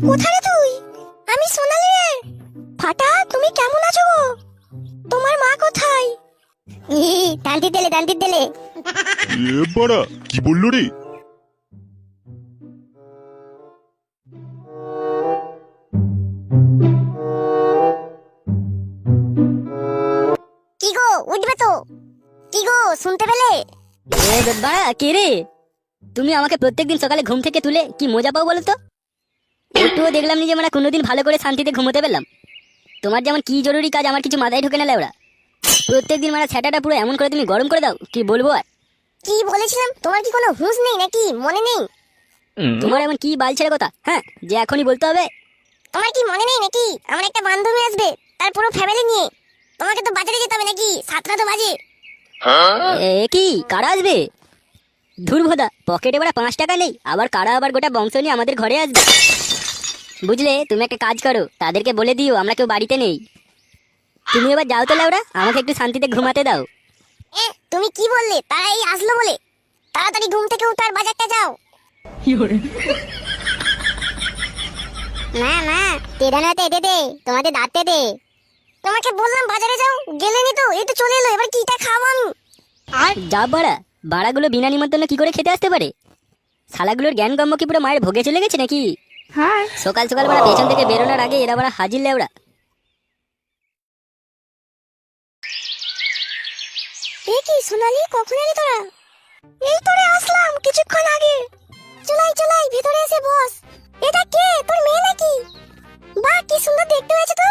কোথায় রে তুই? আমি সোনালি রে। ফাটা, তুমি কেমন আছো গো? তোমার মা কোথায়? ডান্ডি দিলে এ বাড়া, কি বললো রে? কি গো, উঠবে তো? কি গো, শুনতে পেলে? বাড়া কে রে? তুমি আমাকে প্রত্যেকদিন সকালে ঘুম থেকে তুলে কি মজা পাও বলো তো? একটুও দেখলাম নি যে মানে কোনোদিন ভালো করে শান্তিতে ঘুমোতে পেলাম। তোমার যেমন কি জরুরি কাজ আমার কিছু মাথায় ঢোকে না লেওড়া। প্রত্যেকদিন মানে ছ্যাটাটা পুরো এমন করে তুমি গরম করে দাও, কি বলবো আর। কি বলেছিলাম? তোমার কি কোনো হুঁশ নেই নাকি? মনে নেই? তোমার এমন কি বালছেড়ে কথা, হ্যাঁ, যে এখনই বলতে হবে? তোমার কি মনে নেই নাকি? আমার একটা বান্ধবী আসবে, তার পুরো ফ্যামিলি নিয়ে। তোমাকে তো বাজারে যেতে হবে নাকি? 7টা তো বাজে। এ কি কারা আসবে? ধুরভোদা, পকেটে বড়া 5 টাকা নেই, আবার কারা আবার গোটা বংশ নিয়ে আমাদের ঘরে আসবে। বুঝলে, তুমি একটা কাজ করো, তাদেরকে বলে দিও আমরা কেউ বাড়িতে নেই। তুমি এবার যাও তো লেওড়া, আমাকে একটু শান্তিতে ঘুমাতে দাও। তুমি কি বললে? তারাই আসলো বলে? তাড়াতাড়ি ঘুম থেকে উঠে আর বাজারটা যাও। না, তেরানাতে দে, তোমাদের দাঁতে দে। তোমাকে বললাম বাজারে যাও, গেলেনি তো, এই তো চলে এলো, এবার কিটা খাবো আমি? যা বাড়া, বাড়াগুলো বিনা নিমন্ত্রণে কি করে খেতে আসতে পারে? শালাগুলোর জ্ঞান গম্য কি পুরো মায়ের ভোগে চলে গেছে নাকি? সকাল সকাল বাড়া পেছন থেকে বেরোনোর আগে এরা বাড়া হাজির লেওড়া। এ কি সোনালি, কখন এলি তোরা? এই তোরে আসলাম কিছুক্ষণ আগে। চলাই ভিতরে এসে বস। এটা কে, তোর মেয়ে নাকি? বাহ, কি সুন্দর দেখতে হয়েছে তো।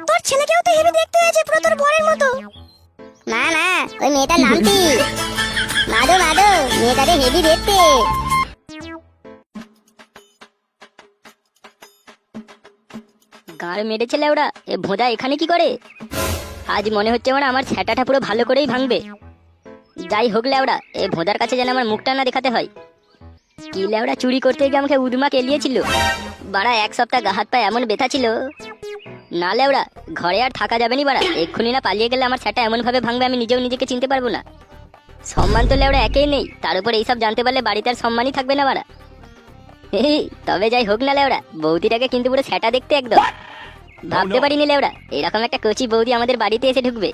তোর ছেলেকেও তো হেভি দেখতে হয়েছে, পুরো তোর বরের মতো। না, ওই মেয়েটার নাম কি? মাদো, মেয়েটারে হেভি দেখতে। গাঁড় মেরেছে লেওড়া, এ ভোঁদা এখানে কি করে? আজ মনে হচ্ছে মানে আমার ছ্যাটাটা পুরো ভালো করেই ভাঙবে। যাই হোক লেওড়া, এ ভোঁদার কাছে যেন আমার মুখটা না দেখাতে হয়। কি লেওড়া, চুরি করতে গিয়ে আমাকে উদমা কেলিয়েছিল। বাড়া 1 সপ্তাহ গা হাত পায়ে এমন ব্যথা ছিল। না লেওড়া, ঘরে আর থাকা যাবে নি বাড়া, এক্ষুনি না পালিয়ে গেলে আমার ছ্যাটা এমন ভাবে ভাঙবে আমি নিজেও নিজেকে চিনতে পারবো না। সম্মান তো লেওড়া একেই নেই, তার উপর এইসব জানতে পারলে বাড়িতে আর সম্মানই থাকবে না বাড়া। এই তবে যাই হোক না লেওড়া, বৌদিটাকে কিন্তু পুরো ছ্যাটা দেখতে একদম। ভাবতে পারিনি লেওড়া এরকম একটা কচি বৌদি আমাদের বাড়িতে এসে ঢুকবে।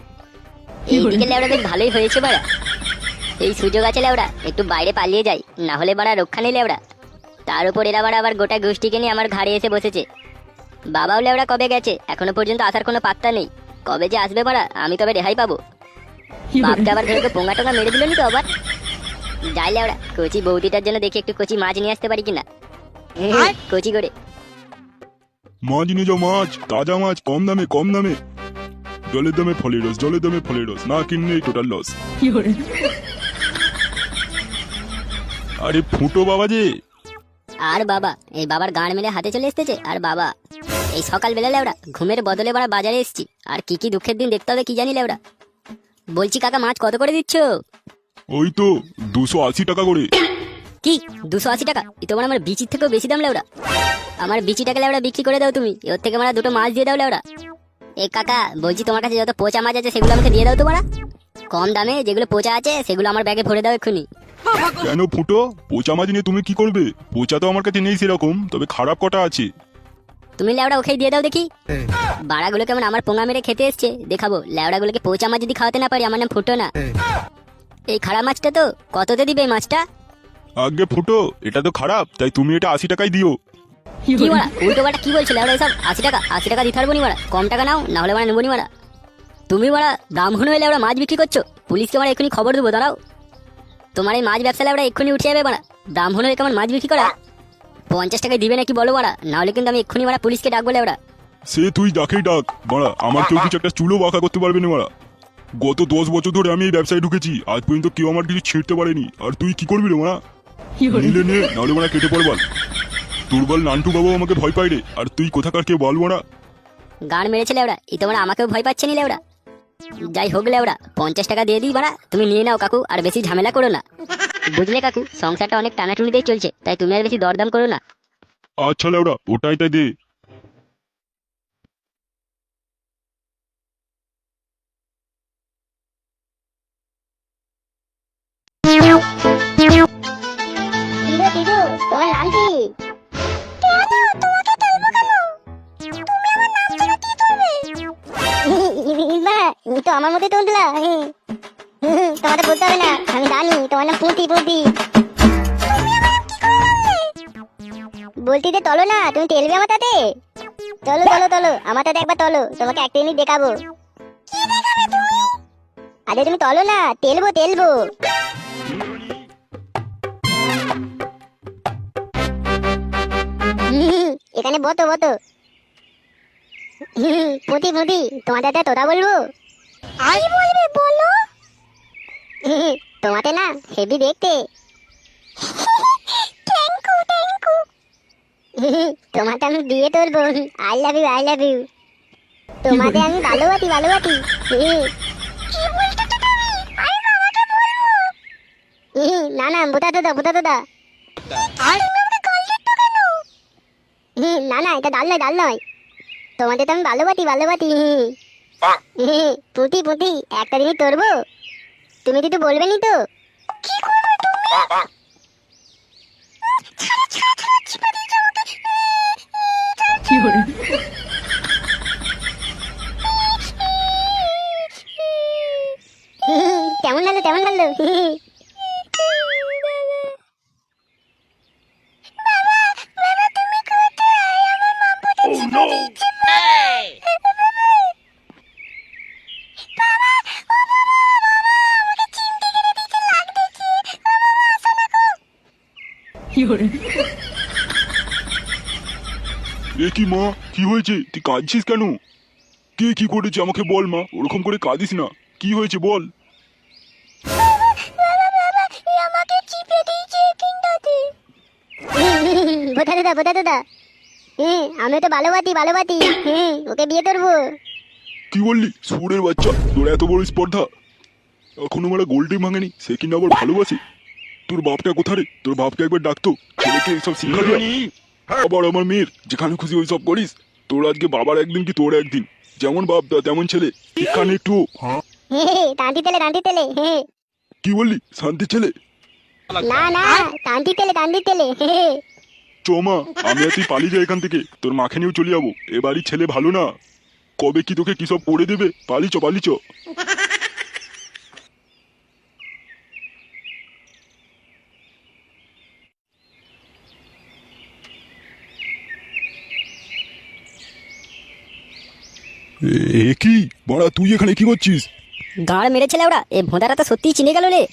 এইদিকে লেওড়া বেশ ভালোই হয়েছে বাড়া। এই সুযোগ আছে লেওড়া, একটু বাইরে পালিয়ে যাই, না হলে বাড়া রক্ষা নেই লেওড়া। তার উপর এরা বাড়া আবার গোটা গোষ্ঠীকে নিয়ে আমার ঘাড়ে এসে বসেছে। বাবাও লেওড়া কবে গেছে, এখনো পর্যন্ত আসার কোনো পাত্তা নেই। কবে যে আসবে বাড়া, আমি তবে রেহাই পাবো। বাপটা আবার ধরে পোঙা টোঙা মেরে দিল নি তো আবার। যাই লেওড়া, কচি বৌদিটার জন্য দেখি একটু কচি মাছ নিয়ে আসতে পারি কিনা। কচি করে মাছ নিয়ে যাও, মাছ, তাজা মাছ, কম দামে। জলের দামে ফলের রস না কিনলে টোটাল লস। আরে ফুটো বাবা যে। আর বাবা, এই বাবার গাঁড় মেরে হাতে চলে এসেছে। আর বাবা, এই সকাল বেলা লেওড়া ঘুমের বদলে বাড়া বাজারে এসেছি, আর কি কি দুঃখের দিন দেখতে হবে কি জানি লেওড়া। বলছি কাকা, মাছ কত করে দিচ্ছ? ওই তো 280 টাকা করে। কি 280 টাকা? এ তো মানে আমার বিচির থেকেও বেশি দাম লেওড়া। আমার বিচিটাকে লেওড়া বিক্রি করে দাও তুমি, ওর থেকে মানে দুটো মাছ দিয়ে দাও লেওড়া। এই কাকা বলছি, তোমার কাছে যত পচা মাছ আছে সেগুলো আমাকে দিয়ে দাও তো মারা। কম দামে যেগুলো পচা আছে সেগুলো আমার ব্যাগে ভরে দাও এক্ষুনি। কেন ফুটো, পচা মাছ নিয়ে তুমি কি করবে? পচা তো আমার কাছে নেই সেরকম, তবে খারাপ কটা আছে। তুমি লেওড়া ওকেই দিয়ে দাও দেখি। বাড়াগুলো কেমন আমার পোঙা মেরে খেতে এসছে, দেখাবো লেওড়াগুলোকে পচা মাছ যদি খাওয়াতে না পারি আমার নাম ফুটো না। এই খারাপ মাছটা তো কততে দিবে এই মাছটা? আগে ফুটো, এটা তো খারাপ, তাই তুমি এটা 80 টাকায় দিও। কি মারা উল্টো পাল্টা কি বলছো লেওড়া এসব? 80 টাকা দিতে পারবো নি মারা, কম টাকা নাও, না হলে মানে নেবো নি মারা। তুমি মারা ব্রাহ্মণ হয়ে লেওড়া মাছ বিক্রি করছো, পুলিশকে মারা এক্ষুনি খবর দেবো, দাঁড়াও। তোমার এই মাছ ব্যবসা লেওড়া এক্ষুনি উঠে যাবে মারা। ব্রাহ্মণ হয়ে কেমন মাছ বিক্রি করা? 50 টাকায় দিবে নাকি বলো মারা, না হলে কিন্তু আমি এক্ষুনি মারা পুলিশকে ডাকবো লেওড়া। সে তুই ডাকেই ডাক মারা, আমার কেউ কিছু একটা চুলো বাঁকা করতে পারবে না মারা। গত 10 বছর ধরে আমি এই ব্যবসায় ঢুকেছি, আজ পর্যন্ত কেউ আমার কিছু ছিঁড়তে পারেনি। আর তুই কি করবি রে মারা? নিলে নে, নাহলে মারা কেটে পড় বল। তোর বল নান্টু বাবু আমাকে ভয় পাই রে, আর তুই কোথাকার কে বল মারা। গান মেরেছে লেওড়া, এই তোমরা আমাকেও ভয় পাচ্ছে নি লেওড়া। যাই হোক লেওড়া, 50 টাকা দিয়ে দিই বাড়া, তুমি নিয়ে নাও কাকু, আর বেশি ঝামেলা করো না। বুঝলে কাকু, সংসারটা অনেক টানাটুনিতেই চলছে, তাই তুমি আর বেশি দরদাম করো না। আচ্ছা লেওড়া, ওটাই তাই দে। তোমার নাম কি? কেন, তোমরা তোমাদের বলতে হবে না, আমি জানি তোমার নাম পুঁতি পুঁতি। বলতি যে তলো না, তুমি তেলবে আমার তাতে। চলো চলো চলো আমার তাতে একবার তলো, তোমাকে একটা জিনিস দেখাবো। আরে তুমি তলো না, তেলবো তেলবো। এখানে বতো বতো। পুঁতি পুঁতি তোমার দাদা তোরা বলবো। আই বলবে বলো। তোমাতে না হেভি দেখতে। Thank you thank you. তোমাকে আমি বিয়ে করবো। I love you I love you. তোমাকে আমি ভালোবাসি ভালোবাসি। কি বলতে তুমি? আই বাবাকে বলবো। না না বুতা দাদা বুতা দাদা। না না এটা ডাল নয় ডাল নয়। তোমাদের তো আমি ভালোবাসি ভালোবাসি। পুঁতি পুঁতি একটা জিনিস করবো, তুমি কিন্তু বলবে নি তো? কি করবে তুমি? কেমন লাগলো কেমন লাগলো? এ কি মা, কি হয়েছে? তুই কাঁদছিস কেন? কে কি করেছে আমাকে বল মা, ওরকম করে কাঁদিস না। কি হয়েছে বল। বোঝা দাদা বোঝা দাদা। আমি তো ভালোবাসি ভালোবাসি। ওকে বিয়ে করবো। কি বললি সুরের বাচ্চা, তোর এত বড় স্পর্ধা? এখনো মারা গোল্ডে ভাঙেনি, সে কিনা আবার ভালোবাসে? তোর বাপটা কোথারে? তোর বাপকে একবার ডাকতো, ছেলেকে এইসব শিক্ষা দেওয়া। আবার আমার মেয়ের যেখানে খুশি ওইসব করিস। তোর আজকে বাবার একদিন কি তোর একদিন। যেমন বাপ দা তেমন ছেলে, শিক্ষা নেই একটু। টান্টি তেলে টান্টি তেলে। কি বললি শান্তি ছেলে? না না টান্টি তেলে টান্টি তেলে। চমা, আমি আর তুই পালিয়ে যাই এখান থেকে, তোর মাকে নিয়েও চলে যাবো। এ বাড়ির ছেলে ভালো না, কবে কি তোকে কি সব করে দেবে। Polish polish. এ কি বড়া, তুই এখানে কি করছিস? গাঁড় মেরেছে লেওড়া, এ ভোঁদাটা তো সত্যিই চিনে গেল রে।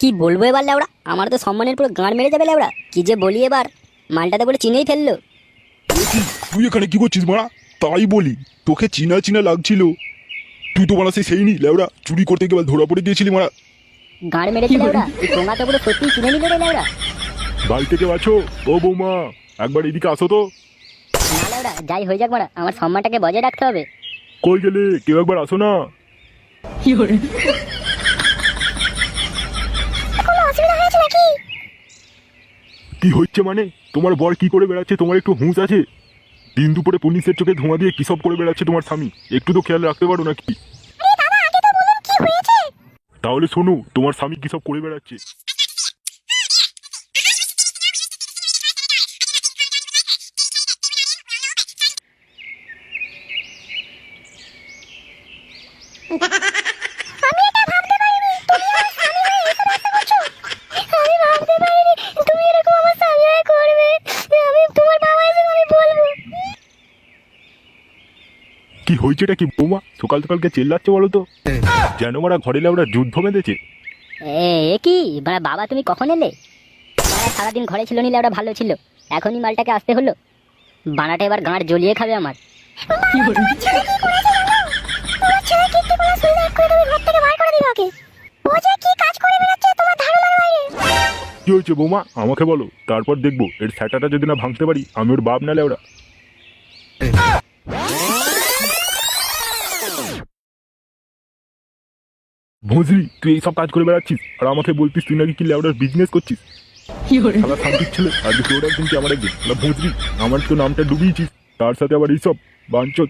কি বলবো এবার লেওড়া, আমার তো সম্মানের পুরো গাঁড় মেরে যাবে লেওড়া। কি যে বলি এবার, মালটাতে বলে চিনেই ফেললো। তুই এখানে কি করছিস মারা? তাই বলি তোকে চিনা চিনা লাগছিল। তুই তো মারা সেই নি লেওড়া, চুরি করতে গিয়ে ধরা পড়ে গিয়েছিলি মারা। গাঁড় মেরেছে লেওড়া, এই টোঙা তো পুরো সত্যিই চিনে নিল রে লেওড়া। বাড়ি থেকে আছো? ও বৌমা, একবার এদিকে আসো তো। না লেওড়া, যাই হয়ে যাক মারা, আমার সম্মানটাকে বজায় রাখতে হবে। কই গেলে? কেউ একবার আসো না। কোনো অসুবিধা হয়েছে নাকি? কি হচ্ছে মানে? তোমার বর কি করে বেড়াচ্ছে তোমার একটু হুঁশ আছে? দিন দুপুরে পুলিশের চোখে ধোঁয়া দিয়ে কি সব করে বেড়াচ্ছে তোমার স্বামী, একটু তো খেয়াল রাখতে পারো নাকি? আরে দাদা আগে তো বলুন কি হয়েছে? তাহলে শোনো, তোমার স্বামী কি সব করে বেড়াচ্ছে। আমি এটা ভাবতে পারিনি তুমি আমার স্বামী হয়ে এসব একটা করছো। আমি ভাবতে পারিনি তুমি এরকম আমার স্বামী হয়ে করবে। আমি তোমার বাবা এসে আমি বলবো। কি হয়েছেটা কি বৌমা? সকাল সকালকে চেল্লাচ্ছে বলো তো? যেন মারা ঘরে লেওড়া যুদ্ধ বেঁধেছে। এ কি বাবা, তুমি কখন এলে? সারাদিন ঘরে ছিল নিলে ওরা ভালো ছিল, এখনই মালটাকে আসতে হলো। বানাটা এবার গাঁড় জ্বলিয়ে খাবে আমার। কি হয়েছে বৌমা আমাকে বলো, তারপর দেখবো এর স্যাটাটা যদি না ভাঙতে পারি আমি ওর বাপ না লেওড়া। ভোজরি, তুই এইসব কাজ করে বেড়াচ্ছিস আর আমাকে বলতিস তুই নাকি কি লেওড়ার বিজনেস করছিস। শালা শান্তির ছেলে, আর তোর একদিন কি আমার একদিন। ভোজরি, আমার তো নামটা ডুবিয়েছিস, তার সাথে আবার এইসব বাঞ্চত।